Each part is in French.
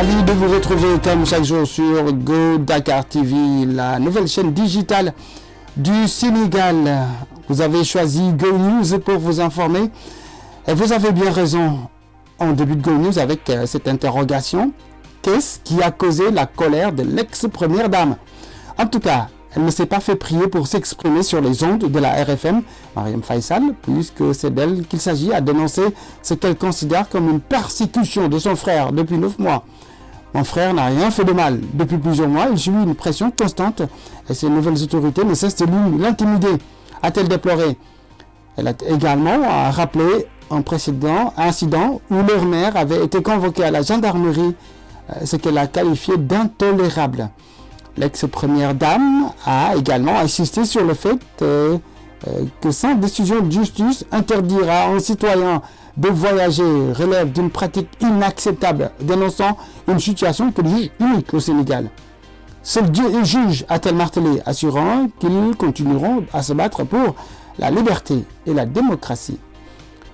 Ravi de vous retrouver comme chaque jour sur Go Dakar TV, la nouvelle chaîne digitale du Sénégal. Vous avez choisi Go News pour vous informer et vous avez bien raison en début de Go News avec cette interrogation. Qu'est-ce qui a causé la colère de l'ex-première dame? En tout cas, elle ne s'est pas fait prier pour s'exprimer sur les ondes de la RFM, Marième Faye Sall, puisque c'est d'elle qu'il s'agit à dénoncer ce qu'elle considère comme une persécution de son frère depuis 9 mois. Mon frère n'a rien fait de mal. Depuis plusieurs mois, il subit une pression constante et ces nouvelles autorités ne cessent de l'intimider, a-t-elle déploré. Elle a également rappelé un précédent incident où leur mère avait été convoquée à la gendarmerie, ce qu'elle a qualifié d'intolérable. L'ex-première dame a également insisté sur le fait que sans décision de justice interdire à un citoyen de voyager relève d'une pratique inacceptable, dénonçant une situation qu'elle juge unique au Sénégal. Seul Dieu est juge, a-t-elle martelé, assurant qu'ils continueront à se battre pour la liberté et la démocratie.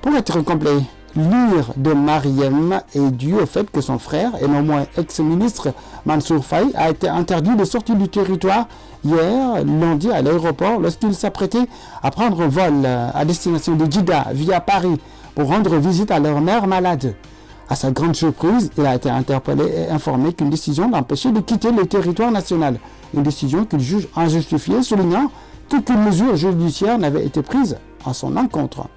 Pour être complet, l'ire de Marième est due au fait que son frère, et non moins ex-ministre Mansour Faye, a été interdit de sortir du territoire hier, lundi, à l'aéroport, lorsqu'il s'apprêtait à prendre un vol à destination de Djidda via Paris pour rendre visite à leur mère malade. À sa grande surprise, il a été interpellé et informé qu'une décision l'empêchait de quitter le territoire national. Une décision qu'il juge injustifiée, soulignant qu'aucune mesure judiciaire n'avait été prise en son encontre.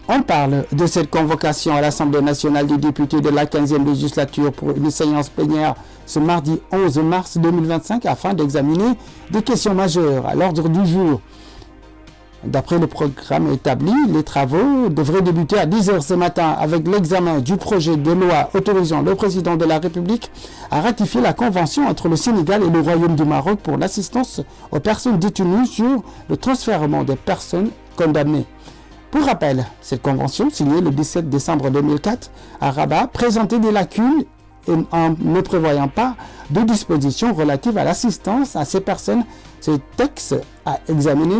On parle de cette convocation à l'Assemblée nationale des députés de la 15e législature pour une séance plénière ce mardi 11 mars 2025 afin d'examiner des questions majeures à l'ordre du jour. D'après le programme établi, les travaux devraient débuter à 10h ce matin avec l'examen du projet de loi autorisant le président de la République à ratifier la convention entre le Sénégal et le Royaume du Maroc pour l'assistance aux personnes détenues sur le transfèrement des personnes condamnées. Pour rappel, cette convention, signée le 17 décembre 2004 à Rabat, présentait des lacunes et en ne prévoyant pas de dispositions relatives à l'assistance à ces personnes. Ce texte à examiner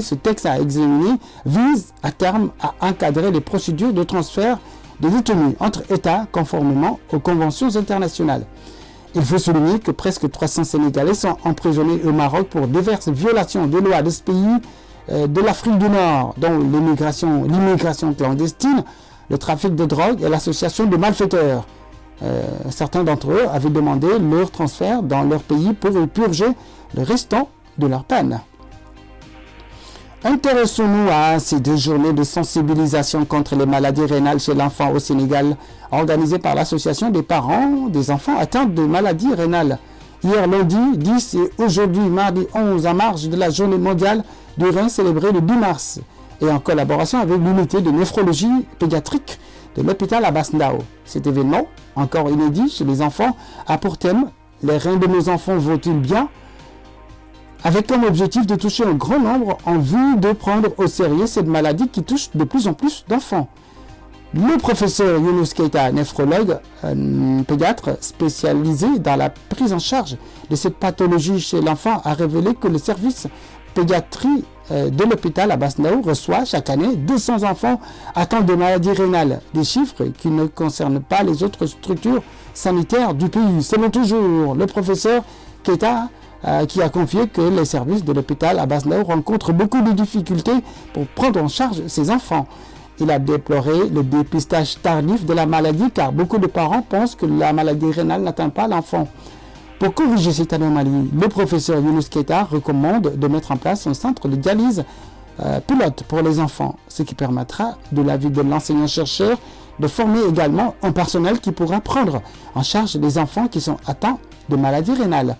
vise à terme à encadrer les procédures de transfert des détenus entre États conformément aux conventions internationales. Il faut souligner que presque 300 Sénégalais sont emprisonnés au Maroc pour diverses violations des lois de ce pays, de l'Afrique du Nord, dont l'immigration clandestine, le trafic de drogue et l'association de malfaiteurs. Certains d'entre eux avaient demandé leur transfert dans leur pays pour y purger le restant de leur peine. Intéressons-nous à ces 2 journées de sensibilisation contre les maladies rénales chez l'enfant au Sénégal, organisées par l'association des parents des enfants atteints de maladies rénales. Hier lundi 10 et aujourd'hui mardi 11 en marge de la journée mondiale du rein célébrée le 10 mars et en collaboration avec l'unité de néphrologie pédiatrique de l'hôpital Abass Ndao. Cet événement, encore inédit chez les enfants, a pour thème « Les reins de nos enfants vont-ils bien ?» avec comme objectif de toucher un grand nombre en vue de prendre au sérieux cette maladie qui touche de plus en plus d'enfants. Le professeur Younous Keita, néphrologue pédiatre spécialisé dans la prise en charge de cette pathologie chez l'enfant, a révélé que le service pédiatrie de l'hôpital Abass Ndao reçoit chaque année 200 enfants atteints de maladies rénales, des chiffres qui ne concernent pas les autres structures sanitaires du pays. Selon toujours le professeur Keita, qui a confié que les services de l'hôpital Abass Ndao rencontrent beaucoup de difficultés pour prendre en charge ces enfants. Il a déploré le dépistage tardif de la maladie car beaucoup de parents pensent que la maladie rénale n'atteint pas l'enfant. Pour corriger cette anomalie, le professeur Younous Keita recommande de mettre en place un centre de dialyse pilote pour les enfants, ce qui permettra, de l'avis de l'enseignant-chercheur, de former également un personnel qui pourra prendre en charge les enfants qui sont atteints de maladies rénales.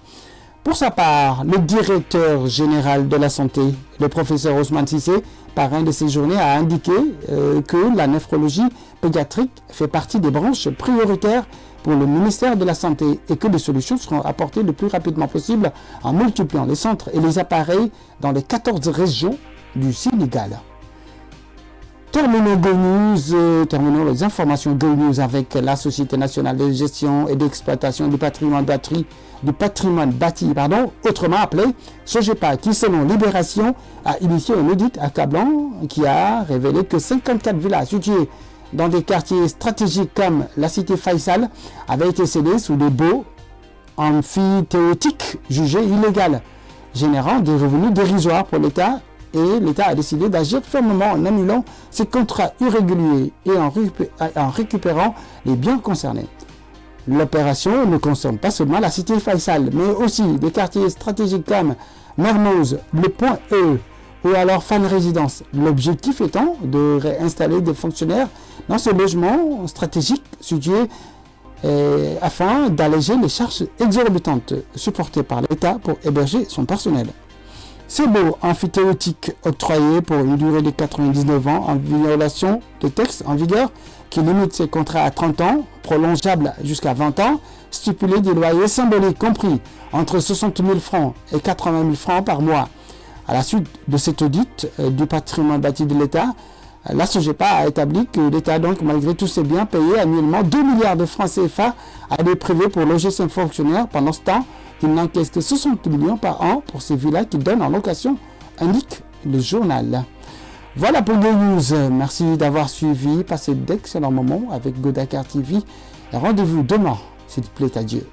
Pour sa part, le directeur général de la santé, le professeur Ousmane Sissé, parrain de ces journées, a indiqué que la néphrologie pédiatrique fait partie des branches prioritaires pour le ministère de la Santé et que des solutions seront apportées le plus rapidement possible en multipliant les centres et les appareils dans les 14 régions du Sénégal. Terminons les informations Go News avec la Société nationale de gestion et d'exploitation du patrimoine bâti, autrement appelé SOGEPA, qui selon Libération a initié un audit accablant qui a révélé que 54 villas situées dans des quartiers stratégiques comme la cité Faisal avaient été cédés sous des baux amphithéotiques jugés illégaux, générant des revenus dérisoires pour l'État, et l'État a décidé d'agir fermement en annulant ces contrats irréguliers et en récupérant les biens concernés. L'opération ne concerne pas seulement la cité Faisal, mais aussi des quartiers stratégiques comme Mermoz, le Point E ou alors Fan Résidence. L'objectif étant de réinstaller des fonctionnaires dans ce logement stratégique situé afin d'alléger les charges exorbitantes supportées par l'État pour héberger son personnel. Ces baux amphithéotiques octroyés pour une durée de 99 ans en violation de textes en vigueur qui limite ces contrats à 30 ans, prolongeables jusqu'à 20 ans, stipulés des loyers symboliques compris entre 60 000 francs et 80 000 francs par mois. À la suite de cet audit du patrimoine bâti de l'État, la SOGEPA a établi que l'État, donc, malgré tous ses biens, payait annuellement 2 milliards de francs CFA à des privés pour loger ses fonctionnaires. Pendant ce temps, il n'encaisse que 60 millions par an pour ces villas qu'il donne en location, indique le journal. Voilà pour Go News. Merci d'avoir suivi. Passez d'excellents moments avec Go Dakar TV. Et rendez-vous demain, s'il plaît à Dieu.